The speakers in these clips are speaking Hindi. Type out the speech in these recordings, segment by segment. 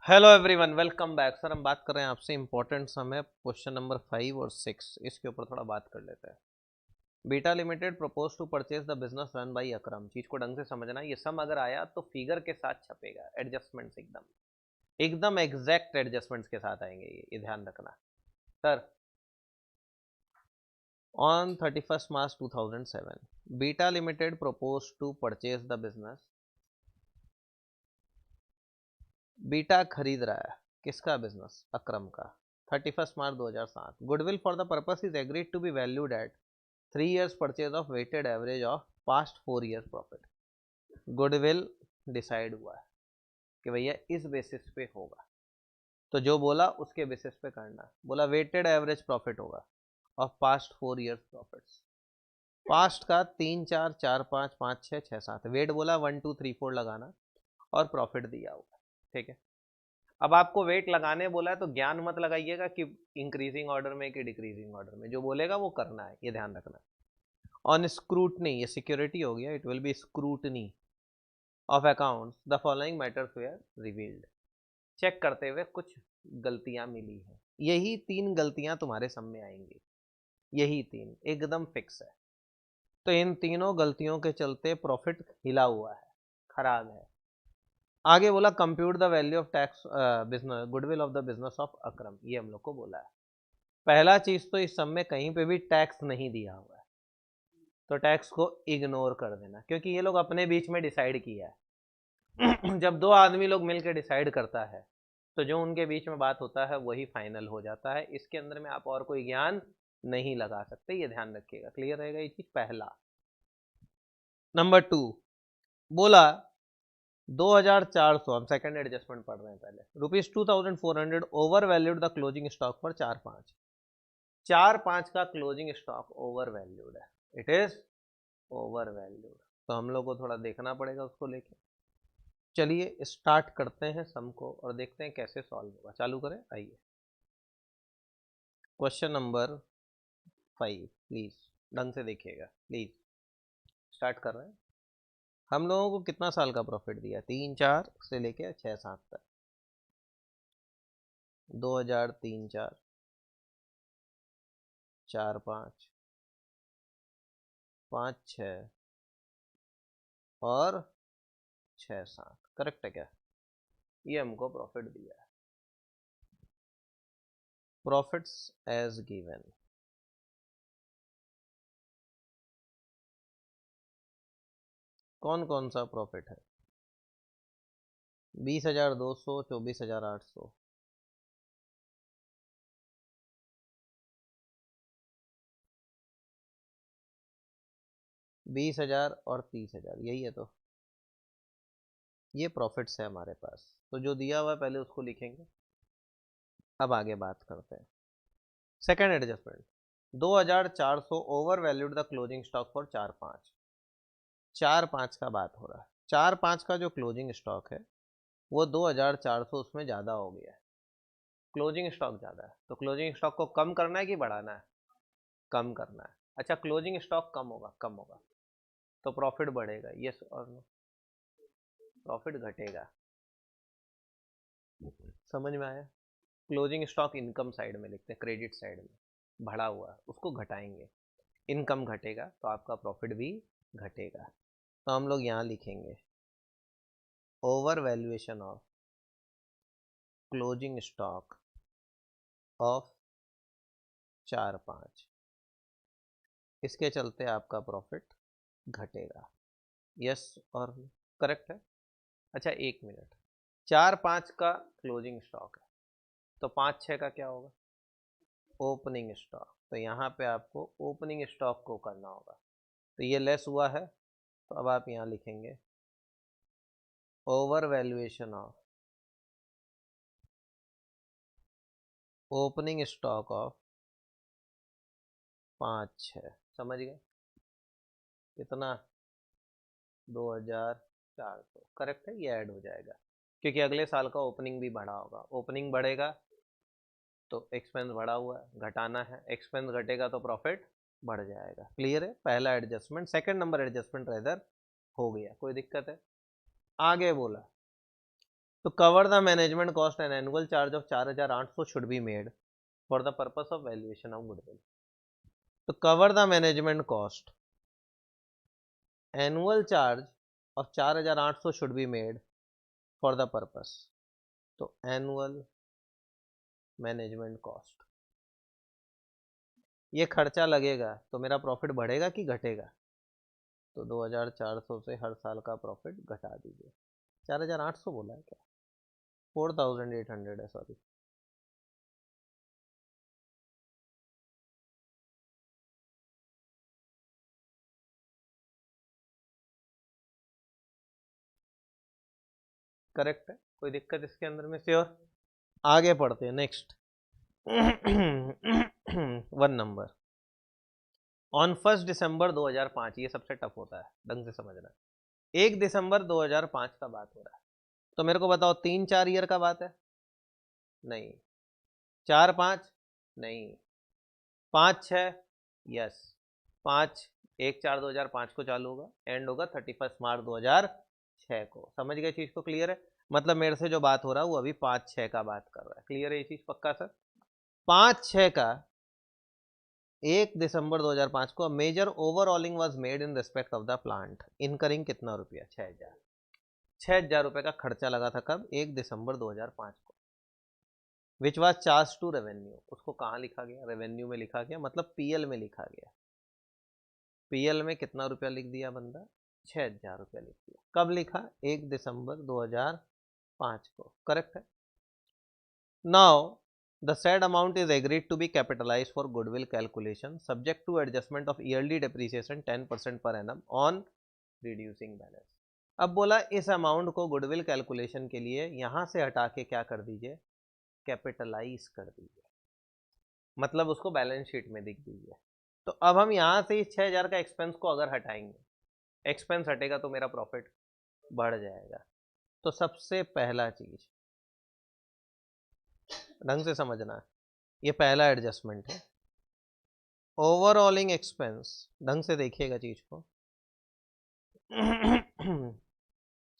Hello everyone, welcome back. Sir हम बात कर रहे हैं आपसे इंपॉर्टेंट सम है क्वेश्चन नंबर 5 और 6। इसके ऊपर थोड़ा बात कर लेते हैं। Beta limited propose to purchase the business run by Akram. चीज को ढंग से समझना। ये सम अगर आया तो फिगर के साथ छपेगा, एडजस्टमेंट्स एकदम एकदम एग्जैक्ट एडजस्टमेंट्स के साथ आएंगे। ये ध्यान रखना sir. On 31 March 2007 beta limited propose to purchase the business. Beta खरीद रहा है किसका बिजनेस? अक्रम का। 31 March 2007 goodwill for the purpose is agreed to be valued at 3 years purchase of weighted average of past 4 years profit. Goodwill decide हुआ है कि भैया इस बेसिस पे होगा, तो जो बोला उसके बेसिस पे करना। बोला वेटेड एवरेज प्रॉफिट होगा of past 4 years profits. Past का 3 4 4 5 5 6 6 7 वेट बोला 1 2 3 4 लगाना और प्रॉफिट दिया हुआ। ठीक है। अब आपको वेट लगाने बोला है तो ज्ञान मत लगाइएगा कि इंक्रीजिंग ऑर्डर में कि डिक्रीजिंग ऑर्डर में। जो बोलेगा वो करना है, ये ध्यान रखना। ऑन स्क्रूटनी, ये सिक्योरिटी हो गया। It will be scrutiny of accounts the following matters were revealed. Check करते हुए कुछ गलतियां मिली हैं। यही 3 गलतियां तुम्हारे सामने आएंगी, यही 3 एकदम फिक्स है। तो इन तीनों गलतियों के चलते प्रॉफिट हिला हुआ है, खराब है। आगे बोला compute the value of tax business goodwill of the business of Akram. ये हम लोग को बोला है। पहला चीज तो इस सब में कहीं पे भी टैक्स नहीं दिया हुआ है, तो टैक्स को इग्नोर कर देना, क्योंकि ये लोग अपने बीच में डिसाइड किया है। जब दो आदमी लोग मिलकर डिसाइड करता है तो जो उनके बीच में बात होता है वही फाइनल हो जाता है। इसके अंदर में आप और कोई ज्ञान नहीं लगा सकते, ये ध्यान रखिएगा। क्लियर रहेगा ये चीज? पहला। नंबर 2 बोला 2400, हम सेकंड एडजस्टमेंट पढ़ रहे हैं पहले। ₹2400 over valued the closing stock पर 4-5। 4-5 का क्लोजिंग स्टॉक ओवर वैल्यूड है। It is over valued. तो हम लोग को थोड़ा देखना पड़ेगा उसको लेके। चलिए स्टार्ट करते हैं सम को और देखते हैं कैसे सॉल्व होगा। चालू करें, आइए। क्वेश्चन नंबर 5, प्लीज ढंग से देखिएगा, प्लीज। स्टार्ट कर रहे हैं। हम लोगों को कितना साल का प्रॉफिट दिया? 3 4 से लेके 6 7 तक। 2003 4, 4 5, 5 6 और 6 7। करेक्ट है क्या? ये हमको प्रॉफिट दिया है। Profits as given. कौन कौन सा प्रॉफिट है? 20,200, 24,800। 20,000 और 30,000, यही है। तो ये प्रॉफिट्स है हमारे पास। तो जो दिया हुआ है पहले उसको लिखेंगे। अब आगे बात करते हैं। Second adjustment 2,400 over valued the closing stock for 4 5। 4 5 का बात हो रहा है। 4 5 का जो क्लोजिंग स्टॉक है वो 2,400 उसमें ज़्यादा हो गया है। क्लोजिंग स्टॉक ज़्यादा है तो क्लोजिंग स्टॉक को कम करना है कि बढ़ाना है? कम करना है। अच्छा, क्लोजिंग स्टॉक कम होगा, कम होगा तो प्रॉफिट बढ़ेगा। यस और नो? प्रॉफिट घटेगा। समझ में आया? क्लोजिंग स्टॉक इनकम साइड में लिखते हैं, क्रेडिट साइड में बढ़ा हुआ है, उसको घटाएंगे। इनकम घटेगा तो आपका प्रॉफिट भी घटेगा। तो हम लोग यहाँ लिखेंगे over valuation of closing stock of 4 5। इसके चलते आपका प्रॉफिट घटेगा। यस और करेक्ट है? अच्छा, 1 मिनट। 4 5 का क्लोजिंग स्टॉक है तो 5 6 का क्या होगा? Opening stock. तो यहाँ पे आपको ओपनिंग स्टॉक को करना होगा। तो ये लेस हुआ है तो अब आप यहाँ लिखेंगे over valuation of opening stock of 5 6। समझ गए? कितना? 2,400। करेक्ट है, ये ऐड हो जाएगा क्योंकि अगले साल का ओपनिंग भी बढ़ा होगा। ओपनिंग बढ़ेगा तो एक्सपेंस बढ़ा हुआ है, घटाना है। एक्सपेंस घटेगा तो प्रॉफिट बढ़ जाएगा। क्लियर है? पहला adjustment. Second number adjustment rather हो गया। कोई दिक्कत है? आगे बोला तो cover the management cost and annual charge of 4800 should be made for the purpose of valuation of goodwill. तो cover the management cost, annual charge of 4800 should be made for the purpose. तो एनुअल मैनेजमेंट कॉस्ट, ये खर्चा लगेगा तो मेरा प्रॉफिट बढ़ेगा कि घटेगा? तो 2400 से हर साल का प्रॉफिट घटा दीजिए। 4800 बोला है क्या? 4800 है, सॉरी। करेक्ट है, कोई दिक्कत इसके अंदर में? श्योर। आगे पढ़ते हैं, नेक्स्ट। 1 नंबर ऑन 1 दिसंबर 2005, ये सबसे टफ होता है, ढंग से समझना। 1 दिसंबर 2005 का बात हो रहा है, तो मेरे को बताओ 3-4 ईयर का बात है? नहीं। 4-5? नहीं। 5-6? यस। 5/1/4/2005 को चालू होगा, एंड होगा 31 मार्च 2006 को। समझ गए चीज को? क्लियर है? मतलब मेरे से जो बात हो रहा है वो अभी 5-6 का बात कर रहा है। क्लियर है ये चीज? पक्का सर? 5-6 का 1 दिसंबर 2005 को major overhauling was made in respect of the plant, incurring कितना रुपया? 6000। 6000 रुपए का खर्चा लगा था कब? 1 दिसंबर 2005 को। Which was charge to revenue, उसको कहाँ लिखा गया? रेवेन्यू में लिखा गया, मतलब पीएल में लिखा गया। पीएल में कितना रुपया लिख दिया बंदा? 6000 रुपया लिख दिया। कब लिखा? 1 दिसंबर 2005 को। करेक्ट है? Now the said amount is agreed to be capitalized for goodwill calculation subject to adjustment of yearly depreciation 10% per annum on reducing balance। अब बोला इस अमाउंट को गुडविल कैलकुलेशन के लिए यहां से हटा के क्या कर दीजिए? कैपिटलाइज कर दीजिए, मतलब उसको बैलेंस शीट में दिख दीजिए। तो अब हम यहां से इस 6000 का एक्सपेंस को अगर हटाएंगे, एक्सपेंस हटेगा तो मेरा प्रॉफिट बढ़ जाएगा। तो सबसे पहला चीज ढंग से समझना है, ये पहला एडजस्टमेंट है। ओवरऑलिंग एक्सपेंस, ढंग से देखिएगा चीज को।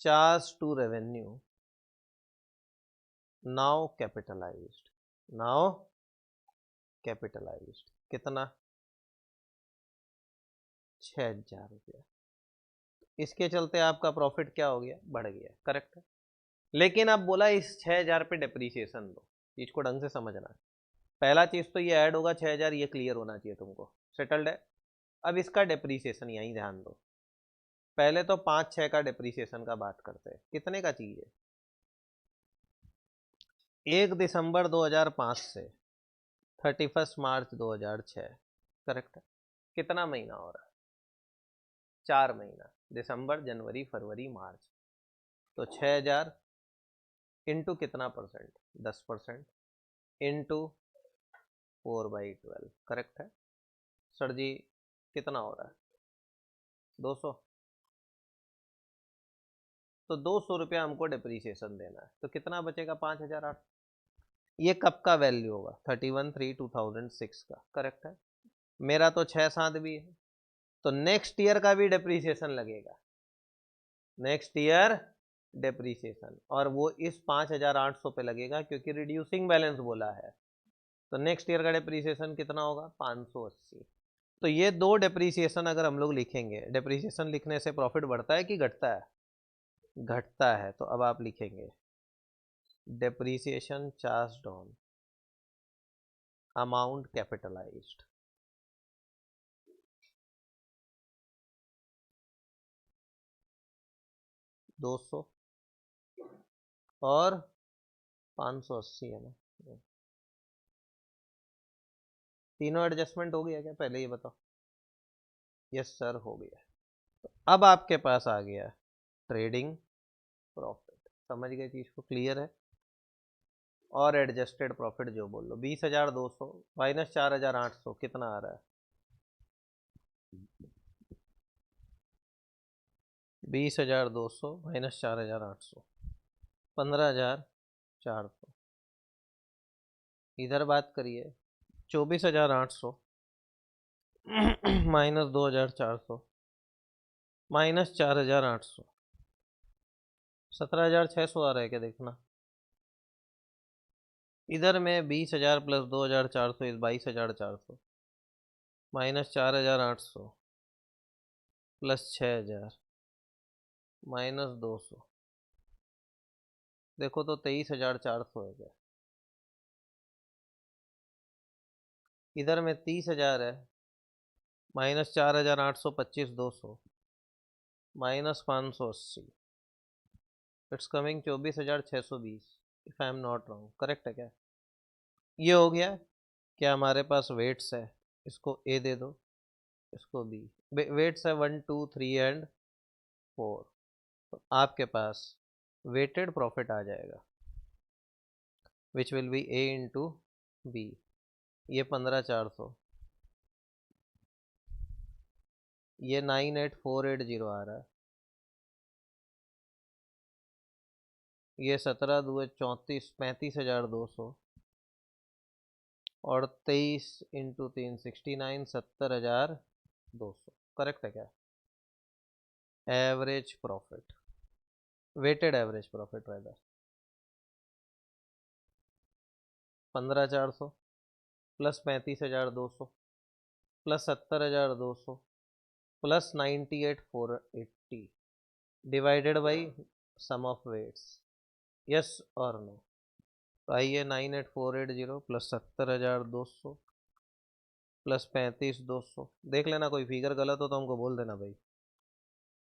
Charge to revenue now capitalized, now capitalized. कितना? 6000 रुपया। इसके चलते आपका प्रॉफिट क्या हो गया? बढ़ गया। करेक्ट है? लेकिन अब बोला इस 6000 पे डेप्रीसिएशन दो। चीज को ढंग से समझना है। पहला चीज तो ये ऐड होगा 6000, ये क्लियर होना चाहिए तुमको। सेटल्ड है? अब इसका डेप्रीसिएशन यहीं ध्यान दो। पहले तो 5-6 का डेप्रीसिएशन का बात करते हैं। कितने का चाहिए? 1 दिसंबर 2005 से 31 मार्च 2006। करेक्ट है? कितना महीना हो रहा है? 4 महीना, दिसंबर, जनवरी, फरवरी, मार्च। तो 6000 इंटू कितना परसेंट? 10% इंटू 4/12। करेक्ट है? सर जी कितना हो रहा है? 200। तो 200 रुपया हमको डेप्रीसिएशन देना है, तो कितना बचेगा? 5008। ये कब का वैल्यू होगा? 31/3/2006 का। करेक्ट है? मेरा तो 6-7 भी है, तो नेक्स्ट ईयर का भी डेप्रीसिएशन लगेगा। नेक्स्ट ईयर डेप्रीसिएशन, और वो इस 5800 पे लगेगा क्योंकि रिड्यूसिंग बैलेंस बोला है। तो नेक्स्ट ईयर का डेप्रीसिएशन कितना होगा? 580। तो ये दो डेप्रीसिएशन अगर हम लोग लिखेंगे, डेप्रीसिएशन लिखने से प्रॉफिट बढ़ता है कि घटता है? घटता है। तो अब आप लिखेंगे depreciation charged on amount capitalised, $200 और 580 है ना? तीनों एडजस्टमेंट हो गया क्या? पहले ये बताओ। यस सर, हो गया। तो अब आपके पास आ गया ट्रेडिंग प्रॉफिट। समझ गए चीज को? क्लियर है? और एडजस्टेड प्रॉफिट जो बोल लो, 20,200 माइनस 4,800 कितना आ रहा है? 20,200 माइनस 4,800 15,400। इधर बात करिए, 24,800 माइनस 2,400 माइनस 4,800, 17,600 आ रहा है क्या, देखना। इधर में 20,000 प्लस 2,400 इस 22,400 माइनस 4,800 प्लस 6,000 माइनस 200, देखो तो 23,400 है क्या। इधर में 30,000 है, minus 4,800 25 200 minus 580, it's coming 24,620 if I am not wrong, correct है क्या। ये हो गया। क्या हमारे पास वेट्स है, इसको ए दे दो, इसको बी। वेट्स है 1 2 3 एंड 4, तो आपके पास वेटेड प्रॉफिट आ जाएगा which will be A into B. ये 15,400, ये 9,8,480 आ रहा है, ये 17 2 34 35,200 और 23 इंटू 3 69 70,200, करेक्ट है क्या। Average profit, weighted average profit rider 15,400 plus 35,200 plus 70,200 plus 98,480 divided by sum of weights, yes और नो। तो आइए 98,480 प्लस 70,200 प्लस 35,200, देख लेना कोई फिगर गलत हो तो हमको बोल देना भाई।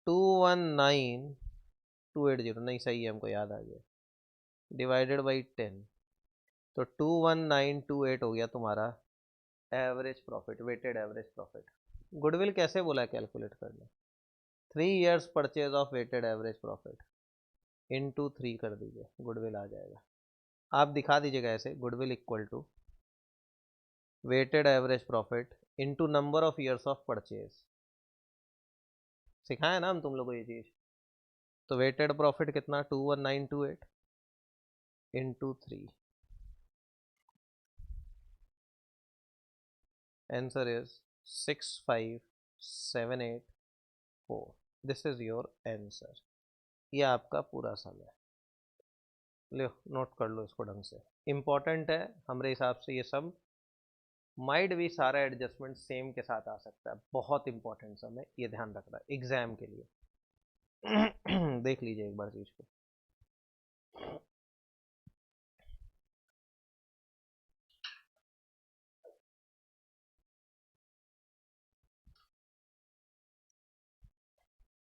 219,280 नहीं सही है, हमको याद आ गया, डिवाइडेड बाई 10, तो 21928 हो गया तुम्हारा average profit, weighted average profit. Goodwill कैसे बोला है कैलकुलेट करना, 3 years purchase of weighted average profit into 3 कर दीजिए, गुडविल आ जाएगा। आप दिखा दीजिएगा ऐसे, goodwill equal to weighted average profit into number of years of purchase. सिखाया ना हम तुम लोग को ये चीज। तो वेटेड प्रॉफिट कितना, 21928 into 3, answer is 65,784, this is your answer. ये आपका पूरा सम है, लो नोट कर लो इसको ढंग से, इंपॉर्टेंट है हमारे हिसाब से ये सम। माइट भी सारा एडजस्टमेंट सेम के साथ आ सकता है, बहुत इंपॉर्टेंट सम है, ये ध्यान रखना एग्जाम के लिए। देख लीजिए एक बार चीज को।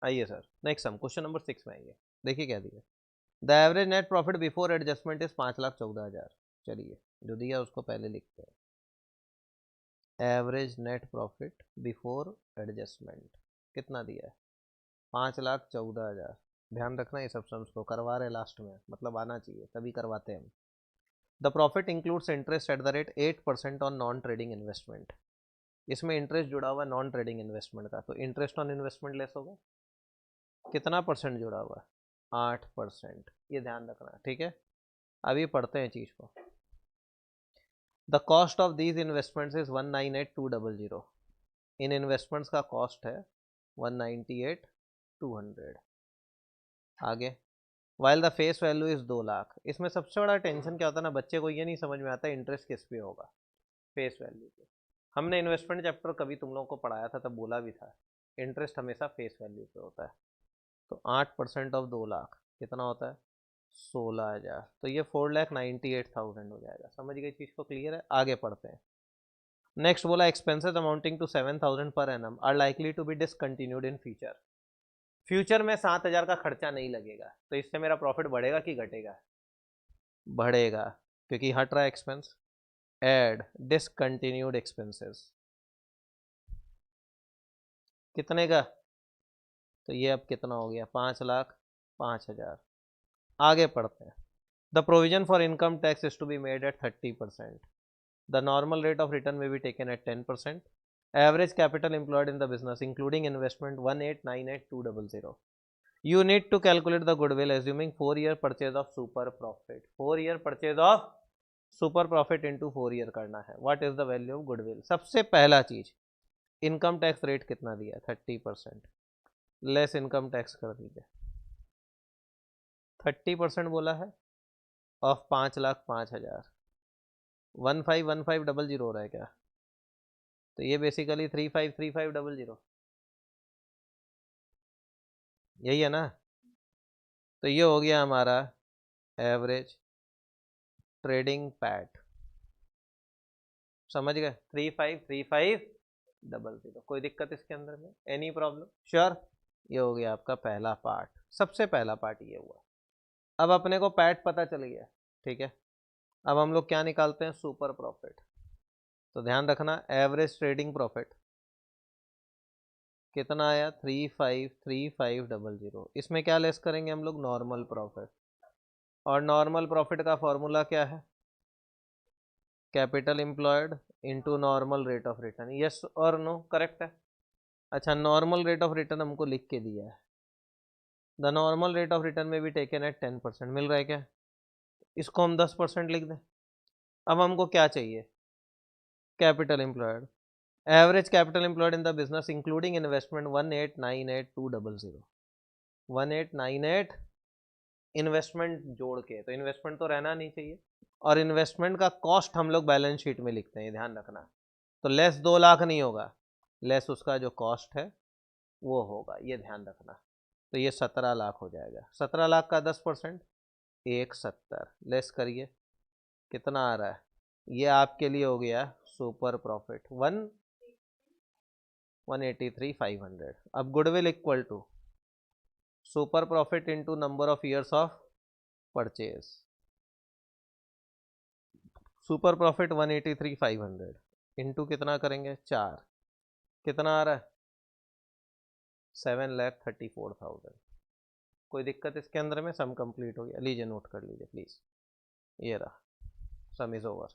आइए sir next sum, question number 6 में आइए, देखिए क्या दिया। The average net profit before adjustment is 5,14,000। चलिए जो दिया उसको पहले लिखते हैं, average net profit before adjustment कितना दिया है, 5,14,000। ध्यान रखना ये सब सम्स को करवा रहे लास्ट में, मतलब आना चाहिए तभी करवाते हैं हम। The profit includes interest at the rate 8% on non trading investment. इसमें इंटरेस्ट जुड़ा हुआ है नॉन ट्रेडिंग इन्वेस्टमेंट का, तो इंटरेस्ट ऑन इन्वेस्टमेंट लेस होगा, कितना परसेंट जुड़ा हुआ है, 8%, ये ध्यान रखना ठीक है। अभी पढ़ते हैं चीज को। The cost of these investments is 198,200। In investments का कॉस्ट है 198,200। आगे, while the face value is 2 lakh. इसमें सबसे बड़ा टेंशन क्या होता है ना, बच्चे को ये नहीं समझ में आता इंटरेस्ट किस पे होगा, फेस वैल्यू पे। हमने इन्वेस्टमेंट चैप्टर कभी तुम लोगों को पढ़ाया था, तब बोला भी था इंटरेस्ट हमेशा फेस वैल्यू पे होता है। तो 8% ऑफ 2 लाख कितना होता है, 16,000, तो ये 4,98,000 हो जाएगा। समझ गई चीज को, क्लियर है। आगे पढ़ते हैं। नेक्स्ट बोला expenses amounting to 7,000 per annum are likely to be discontinued in future. Future में 7,000 का खर्चा नहीं लगेगा, तो इससे मेरा प्रॉफिट बढ़ेगा कि घटेगा, बढ़ेगा, क्योंकि हट रहा है एक्सपेंस। एड डिसकंटिन्यूड एक्सपेंसेस कितने का, तो ये अब कितना हो गया, 5,05,000। आगे पढ़ते हैं। The provision for income tax is to be made at 30%। The normal rate of return may be taken at 10%। Average capital employed in the business including investment 1,898,200। You need to calculate the goodwill assuming 4-year purchase of super profit. 4-year purchase of super profit into 4 year करना है। What is the value of goodwill? सबसे पहला चीज, इनकम टैक्स रेट कितना दिया, 30%, लेस इनकम टैक्स कर दीजिए, 30% बोला है ऑफ 5,05,000, 151500 हो रहा है क्या? तो ये बेसिकली 353500 यही है ना। तो ये हो गया हमारा एवरेज ट्रेडिंग पैट, समझ गए? 353500। कोई दिक्कत इसके अंदर में? Any problem? श्योर। ये हो गया आपका पहला पार्ट, सबसे पहला पार्ट ये हुआ। अब अपने को पैट पता चल गया, ठीक है। अब हम लोग क्या निकालते हैं? Super profit. तो ध्यान रखना, एवरेज ट्रेडिंग प्रॉफिट कितना आया? 353500। इसमें क्या लेस करेंगे हम लोग? Normal profit. और नॉर्मल प्रॉफिट का फॉर्मूला क्या है? Capital employed into normal rate of return. Yes और नो? करेक्ट है। अच्छा, नॉर्मल रेट ऑफ रिटर्न हमको लिख के दिया है। The normal rate of return में भी टेकन एट 10% मिल रहा है क्या? इसको हम 10% लिख दें। अब हमको क्या चाहिए? Capital employed. Average capital employed in the business including investment 1898200। 1898 investment जोड़ के, तो इन्वेस्टमेंट तो रहना नहीं चाहिए। और इन्वेस्टमेंट का कॉस्ट हम लोग बैलेंस शीट में लिखते हैं, ध्यान रखना। तो लेस 2 लाख नहीं होगा, लेस उसका जो कॉस्ट है वो होगा, ये ध्यान रखना। तो ये 17 लाख हो जाएगा। 17 लाख का 10% 170 लेस करिए, कितना आ रहा है? ये आपके लिए हो गया सुपर प्रॉफिट 183,500। अब goodwill equal to super profit into number of years of purchase. Super profit 183,500 into कितना करेंगे? 4। कितना आ रहा है? 7,34,000। कोई दिक्कत इसके अंदर में? सम कंप्लीट हो गया, लीजिए नोट कर लीजिए प्लीज। ये रहा, sum is over.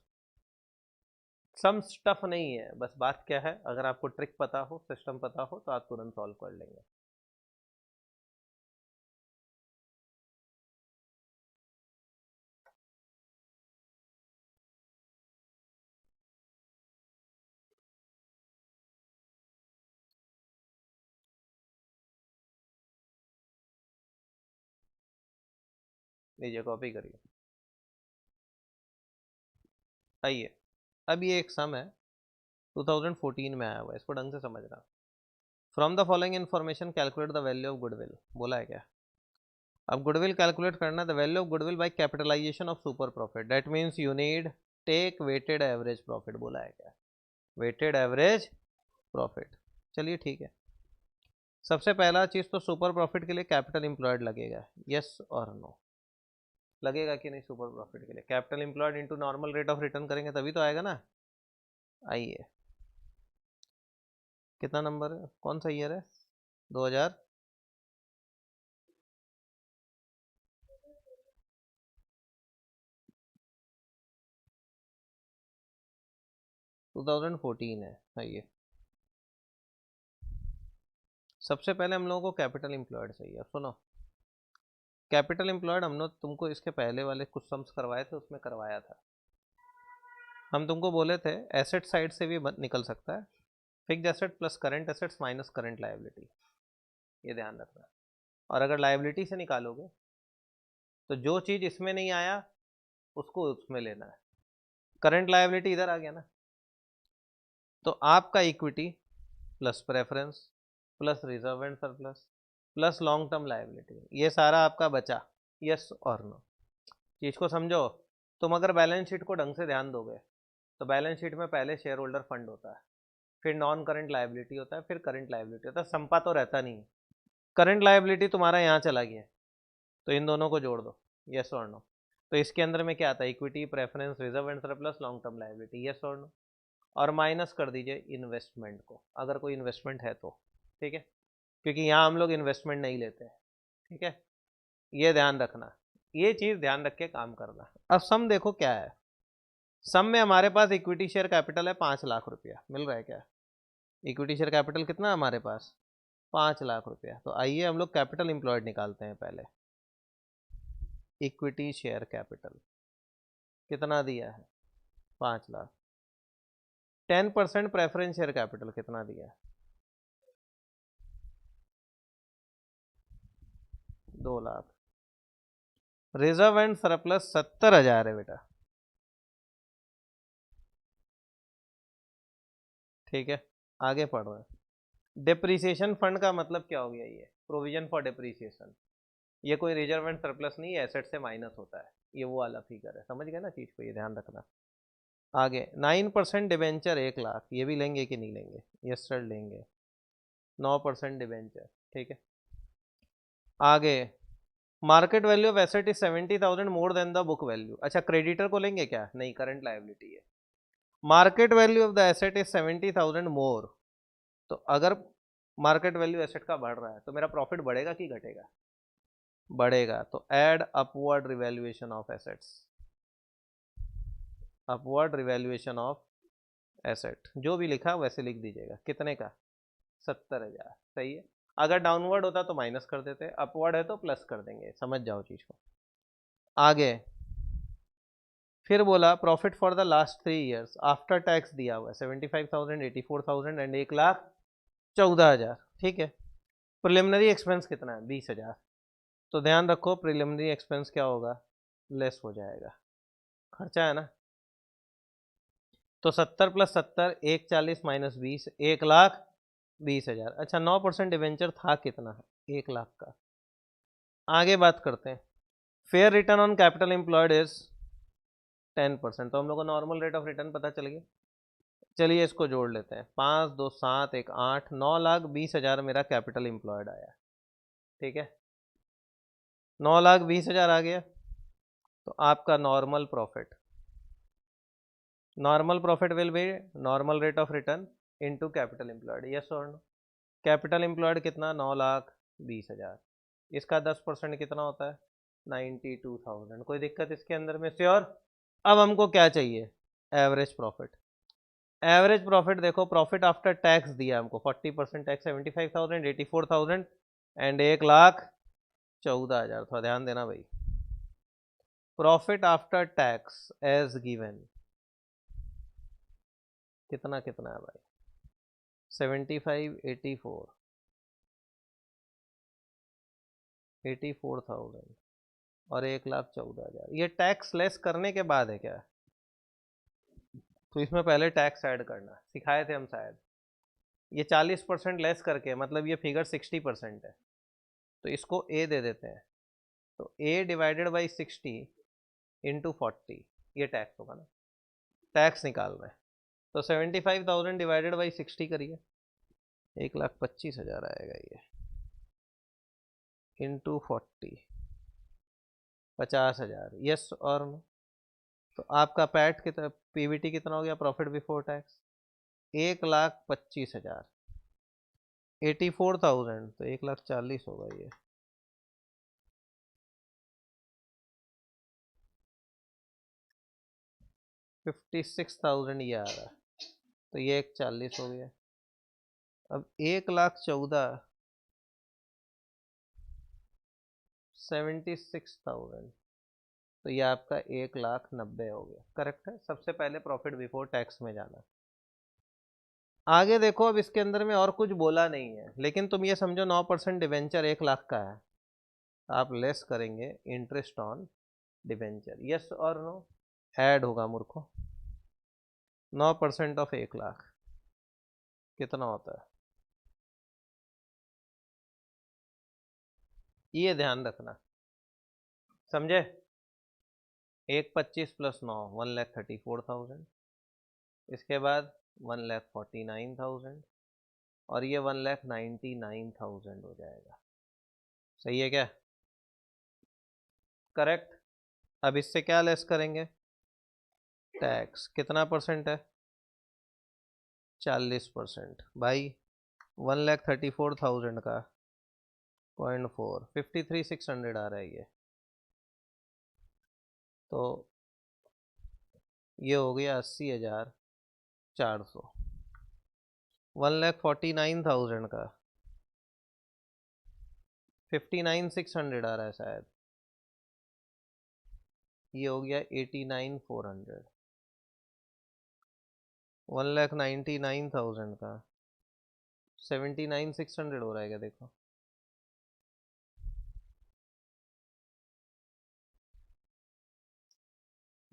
Sum stuff नहीं है, बस बात क्या है, अगर आपको ट्रिक पता हो, सिस्टम पता हो, तो आप तुरंत सॉल्व कर लेंगे। लीजिए कॉपी करिए। आइए, अब ये एक सम है 2014 में आया हुआ है, इसको ढंग से समझना। From the following information calculate the value of goodwill, बोला है क्या? अब गुडविल कैलकुलेट करना, the value of goodwill by capitalization of super profit, that means you need take weighted average profit, बोला है क्या? Weighted average profit. चलिए ठीक है। सबसे पहला चीज तो सुपर प्रॉफिट के लिए कैपिटल एम्प्लॉयड लगेगा, यस और नो? लगेगा कि नहीं? सुपर प्रॉफिट के लिए capital employed into normal rate of return करेंगे तभी तो आएगा ना। आइए, कितना नंबर है, कौन सा ईयर है? 2000 2014 है। आइए, सबसे पहले हम लोगों को कैपिटल एम्प्लॉयड चाहिए। अब सुनो, कैपिटल एम्प्लॉयड हमने तुमको इसके पहले वाले कुछ सम्स करवाए थे, उसमें करवाया था। हम तुमको बोले थे एसेट साइड से भी निकल सकता है, fixed asset plus current assets minus current liability, ये ध्यान रखना। और अगर लायबिलिटी से निकालोगे तो जो चीज इसमें नहीं आया उसको उसमें लेना है। करंट लायबिलिटी इधर आ गया ना, तो आपका equity plus preference plus reserve and surplus plus long term liability, ये सारा आपका बचा, यस और नो? चीज को समझो। तुम अगर बैलेंस शीट को ढंग से ध्यान दोगे तो बैलेंस शीट में पहले शेयर होल्डर फंड होता है, फिर नॉन करंट लायबिलिटी होता है, फिर करंट लायबिलिटी होता है, संपा तो रहता नहीं है। करंट लायबिलिटी तुम्हारा यहाँ चला गया, तो इन दोनों को जोड़ दो, यस और नो? तो इसके अंदर में क्या आता है? Equity, preference, reserve and surplus, long term liability, yes और नो? और माइनस कर दीजिए इन्वेस्टमेंट को, अगर कोई इन्वेस्टमेंट है तो, ठीक है, क्योंकि यहाँ हम लोग इन्वेस्टमेंट नहीं लेते हैं, ठीक है। ये ध्यान रखना, ये चीज ध्यान रख के काम करना। अब सम देखो क्या है, सम में हमारे पास इक्विटी शेयर कैपिटल है 5 लाख रुपया, मिल रहा है क्या? इक्विटी शेयर कैपिटल कितना है हमारे पास? 5 लाख रुपया। तो आइए हम लोग कैपिटल इंप्लॉयड निकालते हैं पहले। इक्विटी शेयर कैपिटल कितना दिया है? 5 लाख। 10% प्रेफरेंस शेयर कैपिटल कितना दिया है? 2 लाख। रिजर्व एंड सरप्लस 70,000 है बेटा, ठीक है। आगे पढ़ रहे हैं। डिप्रिसिएशन फंड का मतलब क्या हो गया, ये प्रोविजन फॉर डिप्रिसिएशन। ये कोई रिजर्व एंड सरप्लस नहीं है, एसेट से माइनस होता है, ये वो वाला फिगर है, समझ गए ना चीज को, ये ध्यान रखना। आगे 9% डिबेंचर 1 लाख, ये भी लेंगे कि नहीं लेंगे, यस सर लेंगे। 9% डिबेंचर, ठीक है। आगे market value of asset is 70,000 more than the book value. अच्छा क्रेडिटर को लेंगे क्या, नहीं, करंट लायबिलिटी है। Market value of the asset is 70,000 मोर, तो अगर मार्केट वैल्यू एसेट का बढ़ रहा है तो मेरा प्रॉफिट बढ़ेगा कि घटेगा, बढ़ेगा। तो add upward revaluation of assets, upward revaluation of asset, जो भी लिखा वैसे लिख दीजिएगा। कितने का, 70,000, सही है। अगर डाउनवर्ड होता तो माइनस कर देते, अपवर्ड है तो प्लस कर देंगे, समझ जाओ चीज को। आगे फिर बोला profit for the last 3 years after tax दिया हुआ है 75,000, 84,000 एंड 1,14,000, ठीक है। प्रिलिमिनरी एक्सपेंस कितना है, 20,000। तो ध्यान रखो प्रिलिमिनरी एक्सपेंस क्या होगा, लेस हो जाएगा, खर्चा है ना। तो 70 + 70, 140 - 20, 1,20,000। अच्छा 9% डिवेंचर था कितना है, 1 लाख का। आगे बात करते हैं। Fair return on capital employed is 10%, तो हम लोग को नॉर्मल रेट ऑफ रिटर्न पता चल गया। चलिए इसको जोड़ लेते हैं, 5 2 7 1 8, 9,20,000 मेरा कैपिटल एम्प्लॉयड आया, ठीक है। 9,20,000 आ गया, तो आपका normal profit will be normal rate of return into capital employed, yes और नो। कैपिटल एम्प्लॉयड कितना, 9,20,000, इसका 10% कितना होता है, 92,000। कोई दिक्कत इसके अंदर में, श्योर। अब हमको क्या चाहिए, एवरेज प्रॉफिट। एवरेज प्रॉफिट देखो, प्रॉफिट आफ्टर टैक्स दिया हमको 40% टैक्स, 75,000, 84,000 एंड 1,14,000। थोड़ा ध्यान देना भाई। Profit after tax as given कितना कितना है भाई, 75, 84,000 और 1,14,000। ये टैक्स लेस करने के बाद है क्या, तो इसमें पहले टैक्स ऐड करना सिखाए थे हम शायद। ये 40% लेस करके, मतलब ये फिगर 60% है, तो इसको ए दे देते हैं। तो ए डिवाइडेड बाई 60 इंटू 40, ये टैक्स होगा ना, टैक्स निकालना है। तो 75,000 डिवाइडेड बाई 60 करिए, 1,25,000 आएगा ये, इंटू 40, 50,000, यस और नो। तो आपका पैट कितना, पीबीटी कितना हो गया, प्रॉफिट बिफोर टैक्स, 1,25,000, 84,000 तो 1,40,000 होगा ये। $56,000 ये आ रहा है, तो ये 1,40,000 हो गया। अब 1,14,000, 76,000, तो ये आपका 1,90,000 हो गया, करेक्ट है। सबसे पहले प्रॉफिट बिफोर टैक्स में जाना। आगे देखो, अब इसके अंदर में और कुछ बोला नहीं है, लेकिन तुम ये समझो 9% डिवेंचर 1 लाख का है, आप लेस करेंगे इंटरेस्ट ऑन डिवेंचर, यस और नो। ऐड होगा मूर्खों, 9% ऑफ 1 लाख कितना होता है, ये ध्यान रखना, समझे। 1,25 + 9, 1,34,000, इसके बाद 1,49,000 और ये 1,99,000 हो जाएगा, सही है क्या, करेक्ट। अब इससे क्या लेस करेंगे, टैक्स कितना परसेंट है, 40% भाई। 1,34,000 का 0.4, 53,600 आ रहा है ये, तो ये हो गया 80,400। 1,49,000 का 59,600 आ रहा है शायद, ये हो गया 89,400। 1,99,000 का 79,600 हो रहा है क्या, देखो।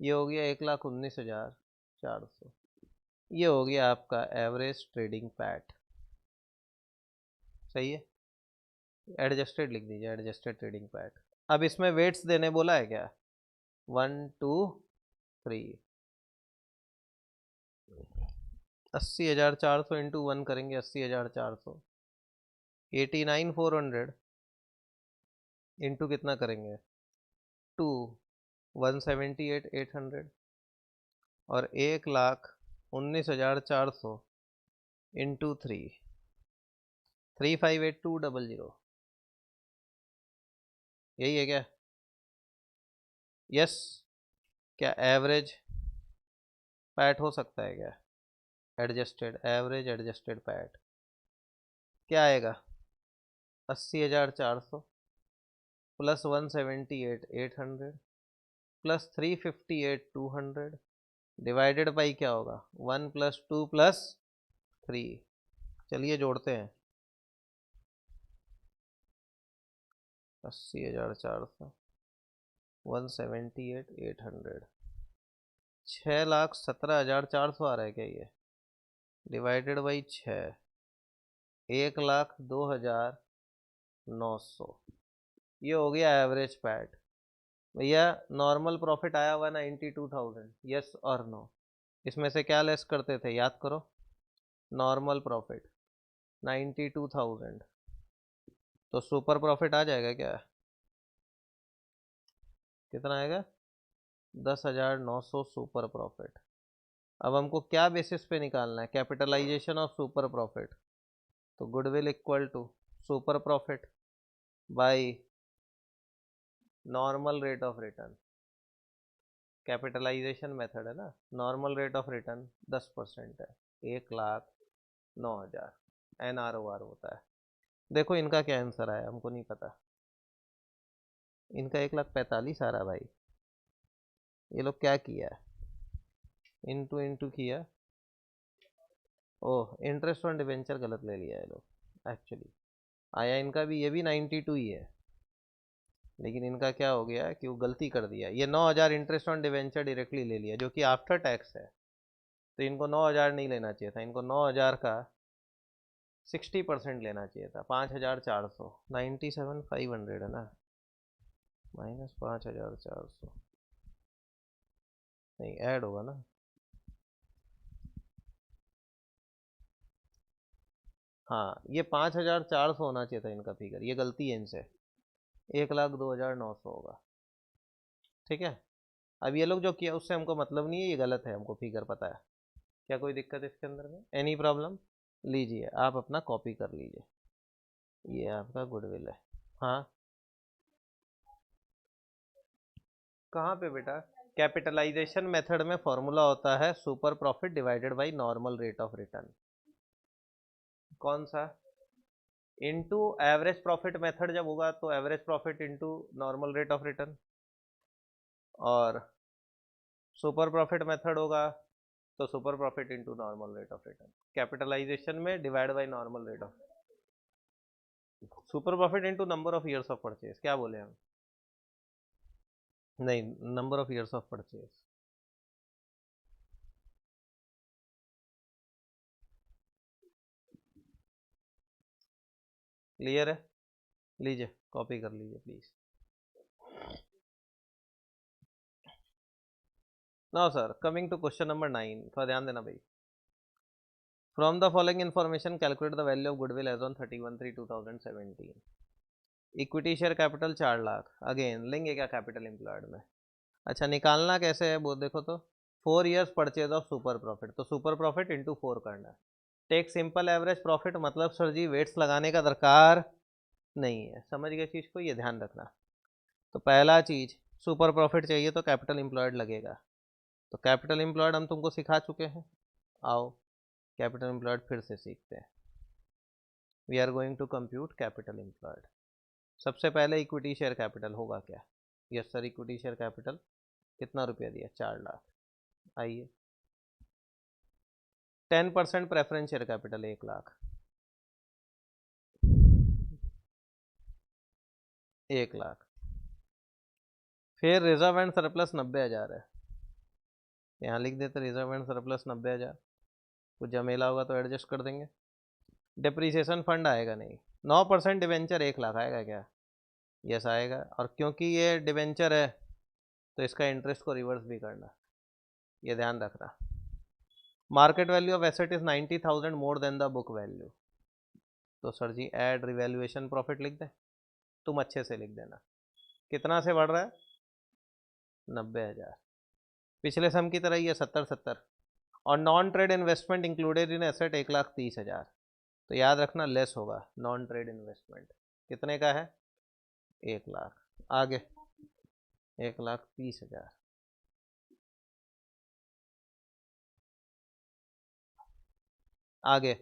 ये हो गया 1,19,400। ये हो गया आपका एवरेज ट्रेडिंग पैट। सही है, एडजस्टेड लिख दीजिए, एडजस्टेड ट्रेडिंग पैट। अब इसमें वेट्स देने बोला है क्या, 1 2 3, 80,400 इंटू 1 करेंगे, 80,400, 89,400 इंटू कितना करेंगे 2, 178,800, और 1,19,400 इंटू 3, 358,200। यही है क्या? यस। क्या एवरेज पैट हो सकता है क्या? एडजस्टेड एवरेज एडजस्टेड पैट क्या आएगा, 80,400 प्लस 178,800 प्लस 358,200 डिवाइडेड बाई क्या होगा, 1 + 2 + 3। चलिए जोड़ते हैं, 80,400 178,800, 6,17,400 आ रहा है क्या ये, डिवाइडेड बाई 6, 1,02,900। ये हो गया एवरेज पैट। भैया नॉर्मल प्रॉफिट आया हुआ 92,000, यस और नो? इसमें से क्या लेस करते थे, याद करो, नॉर्मल प्रॉफिट 92,000, तो सुपर प्रॉफिट आ जाएगा क्या, कितना आएगा, 10,900 सुपर प्रॉफिट। अब हमको क्या बेसिस पे निकालना है, कैपिटलाइजेशन ऑफ सुपर प्रॉफिट, तो goodwill equal to super profit by normal rate of return. Capitalization method है ना, नॉर्मल रेट ऑफ रिटर्न 10% है, 1,09,000 NROR होता है। देखो इनका क्या आंसर आया, हमको नहीं पता, इनका 1,45,000 आ रहा भाई। ये लोग क्या किया है, इंटू इंटू किया, ओह इंटरेस्ट ऑन डिवेंचर गलत ले लिया है लोग एक्चुअली, आया इनका भी, ये भी 92 ही है, लेकिन इनका क्या हो गया कि वो गलती कर दिया, ये 9,000 इंटरेस्ट ऑन डिवेंचर डायरेक्टली ले लिया जो कि आफ्टर टैक्स है, तो इनको 9,000 नहीं लेना चाहिए था, इनको 9,000 का 60% लेना चाहिए था, 5,400, 97,500 है ना, माइनस 5,400, नहीं ऐड होगा ना, हाँ ये 5,400 होना चाहिए था इनका फिगर, ये गलती है इनसे, 1,02,900 होगा। ठीक है, अब ये लोग जो किया उससे हमको मतलब नहीं है, ये गलत है, हमको फिगर पता है। क्या कोई दिक्कत है इसके अंदर में, एनी प्रॉब्लम? लीजिए आप अपना कॉपी कर लीजिए, ये आपका गुडविल है। हाँ कहाँ पे बेटा, कैपिटलाइजेशन मेथड में फॉर्मूला होता है super profit divided by normal rate of return. कौन सा, इनटू एवरेज प्रॉफिट मेथड जब होगा तो average profit into normal rate of return, और सुपर प्रॉफिट मेथड होगा तो super profit into normal rate of return. Capitalization में divide by normal rate of, super profit into number of years of purchase, क्या बोले हम, नहीं number of years of purchase. Clear है, लीजिए कॉपी कर लीजिए please. Now sir coming to question number 9, थोड़ा ध्यान देना भाई। From the following information calculate the value of goodwill as on 31/3/2017। Equity share capital 4 lakh, again लेंगे क्या कैपिटल एम्प्लॉयड में, अच्छा निकालना कैसे है वो देखो तो, 4 years purchase of super profit, तो सुपर प्रॉफिट इंटू 4 करना है। टेक सिंपल एवरेज प्रॉफिट, मतलब सर जी वेट्स लगाने का दरकार नहीं है, समझ गए चीज़ को, ये ध्यान रखना। तो पहला चीज़ सुपर प्रॉफिट चाहिए तो कैपिटल एम्प्लॉयड लगेगा, तो कैपिटल एम्प्लॉयड हम तुमको सिखा चुके हैं, आओ कैपिटल एम्प्लॉयड फिर से सीखते हैं। We are going to compute capital employed. सबसे पहले इक्विटी शेयर कैपिटल होगा क्या, yes sir equity share capital कितना रुपया दिया, 4 लाख। आइए 10% preference share capital 1 lakh, 1 lakh. फिर रिजर्व एंड सरप्लस 90,000 है, यहाँ लिख देते रिजर्व एंड सरप्लस 90,000, कुछ जमेला होगा तो एडजस्ट कर देंगे। डिप्रिसिएशन फंड आएगा नहीं। 9% डिवेंचर 1 लाख आएगा क्या? यस आएगा, और क्योंकि ये डिवेंचर है तो इसका इंटरेस्ट को रिवर्स भी करना, ये ध्यान रखना। Market value of asset is 90,000 more than the book value, तो सर जी ऐड रिवैल्यूएशन प्रॉफिट लिख दें? तुम अच्छे से लिख देना। कितना से बढ़ रहा है? 90,000। पिछले सम की तरह ही है 70-70। और non trade investment included in asset 1,30,000, तो याद रखना लेस होगा नॉन ट्रेड इन्वेस्टमेंट। कितने का है? 1 लाख। आगे 1,30,000। आगे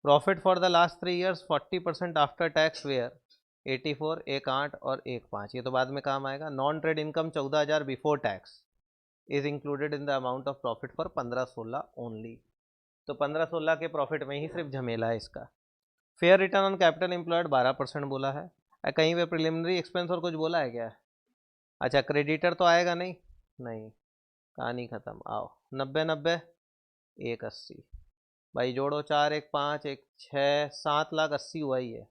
profit for the last 3 years 40% after tax were 84, 1,8 और 1,5, ये तो बाद में काम आएगा। Non trade income 14,000 before tax is included in the amount of profit for 15-16 only, तो 15-16 के प्रॉफिट में ही सिर्फ झमेला है इसका। Fair return on capital employed 12% बोला है। कहीं पे प्रिलिमिनरी एक्सपेंस और कुछ बोला है क्या? अच्छा क्रेडिटर तो आएगा नहीं, नहीं, कहानी खत्म। आओ 90-90 1,80, भाई जोड़ो 4, 1 5, 1 6, 7,80,000 हुआ ही है।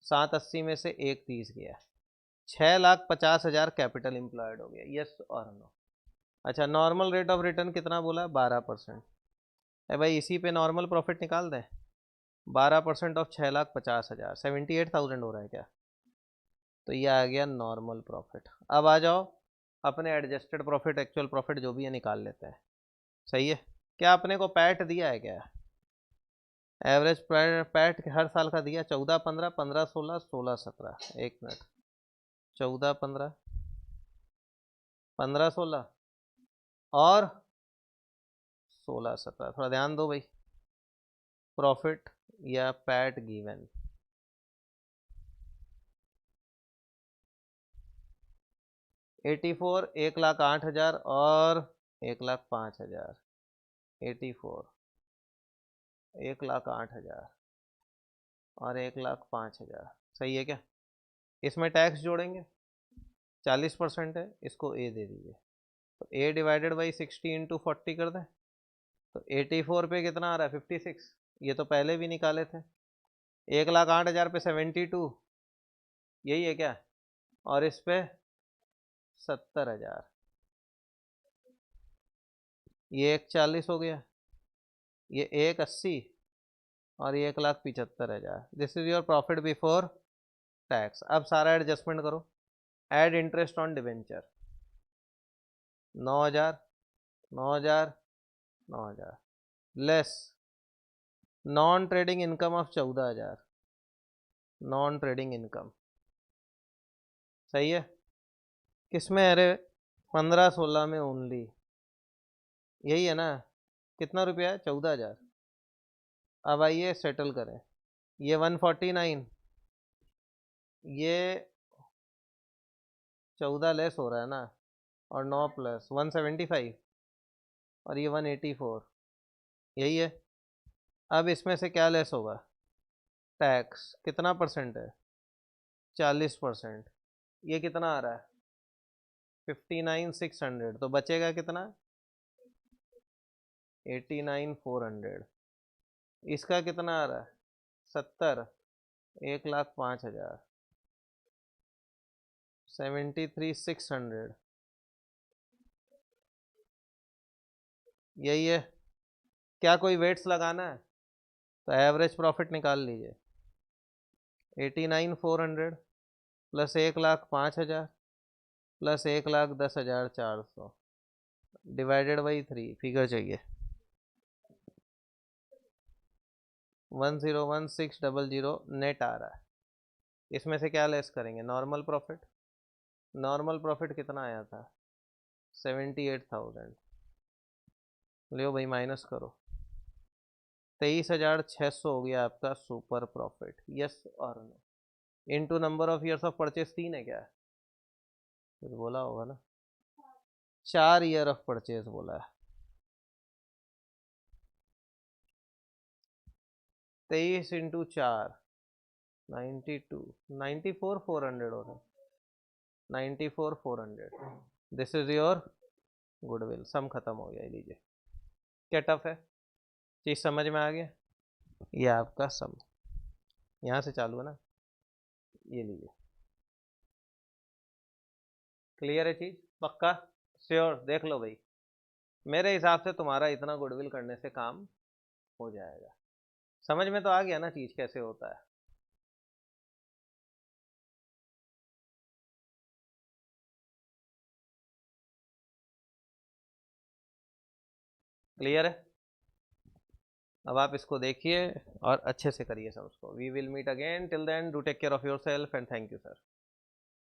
7,80 में से 1,30 गया, 6,50,000 कैपिटल एम्प्लॉयड हो गया। यस और नो? अच्छा नॉर्मल रेट ऑफ रिटर्न कितना बोला? 12%। है भाई, इसी पे नॉर्मल प्रॉफिट निकाल दें। 12% ऑफ 6,50,000 78,000 हो रहा है क्या? तो ये आ गया नॉर्मल प्रॉफिट। अब आ जाओ अपने एडजस्टेड प्रॉफिट एक्चुअल प्रॉफिट जो भी है निकाल लेते हैं। सही है। क्या अपने को पैट दिया है क्या? एवरेज पैट हर साल का दिया 14 15 15 16 16 17। एक मिनट, 14 15 15 16 और 16 17, थोड़ा ध्यान दो भाई। प्रॉफिट या पैट गिवन 84, 1,08,000 और 1,05,000। 84, 1,08,000 और 1,05,000। सही है क्या? इसमें टैक्स जोड़ेंगे, 40% है, इसको ए दे दीजिए, तो ए डिवाइडेड बाई 60 इंटू 40 कर दें, तो 84 पे कितना आ रहा है? 56। ये तो पहले भी निकाले थे। 1,08,000 पे 72, यही है क्या? और इस पे 70,000, ये 1,40 हो गया, ये 1,80 और ये 1,75,000। This is your profit before tax. अब सारा एडजस्टमेंट करो। Add interest on debenture 9,000 9,000 9,000 less non trading income of 14,000, non trading income. सही है। किसमें? अरे 15-16 में ओनली, यही है ना? कितना रुपया है? 14,000। अब आइए सेटल करें। ये 149, ये 14 लेस हो रहा है ना, और 9 प्लस 175 और ये 184, यही है। अब इसमें से क्या लेस होगा? टैक्स कितना परसेंट है? 40%। ये कितना आ रहा है? 59,600, तो बचेगा कितना? 89,400। इसका कितना आ रहा है? 70, 1,05,000, 73,600, यही है। क्या कोई वेट्स लगाना है? तो एवरेज प्रॉफिट निकाल लीजिए, 89,400 plus 1,05,000 plus 1,10,400 divided by 3, figure चाहिए 1,016,000 नेट आ रहा है। इसमें से क्या लेस करेंगे? Normal profit. नॉर्मल प्रॉफिट कितना आया था? 78,000। लो भाई माइनस करो, 23,600 हो गया आपका सुपर प्रॉफिट। यस और no? Into number of years of purchase 3 है क्या? कुछ बोला होगा ना? 4 ईयर ऑफ परचेस बोला है। 23 इंटू 4 92, 94,400 हो रहा है। 94,400, दिस इज योर गुडविल, सम खत्म हो गया, ये लीजिए। क्या टफ है, चीज समझ में आ गया? ये आपका सम यहाँ से चालू है ना, ये लीजिए। क्लियर है चीज? पक्का? श्योर? देख लो भाई, मेरे हिसाब से तुम्हारा इतना गुडविल करने से काम हो जाएगा। समझ में तो आ गया ना चीज कैसे होता है? क्लियर है? अब आप इसको देखिए और अच्छे से करिए सब उसको। We will meet again, till then do take care of yourself and thank you sir.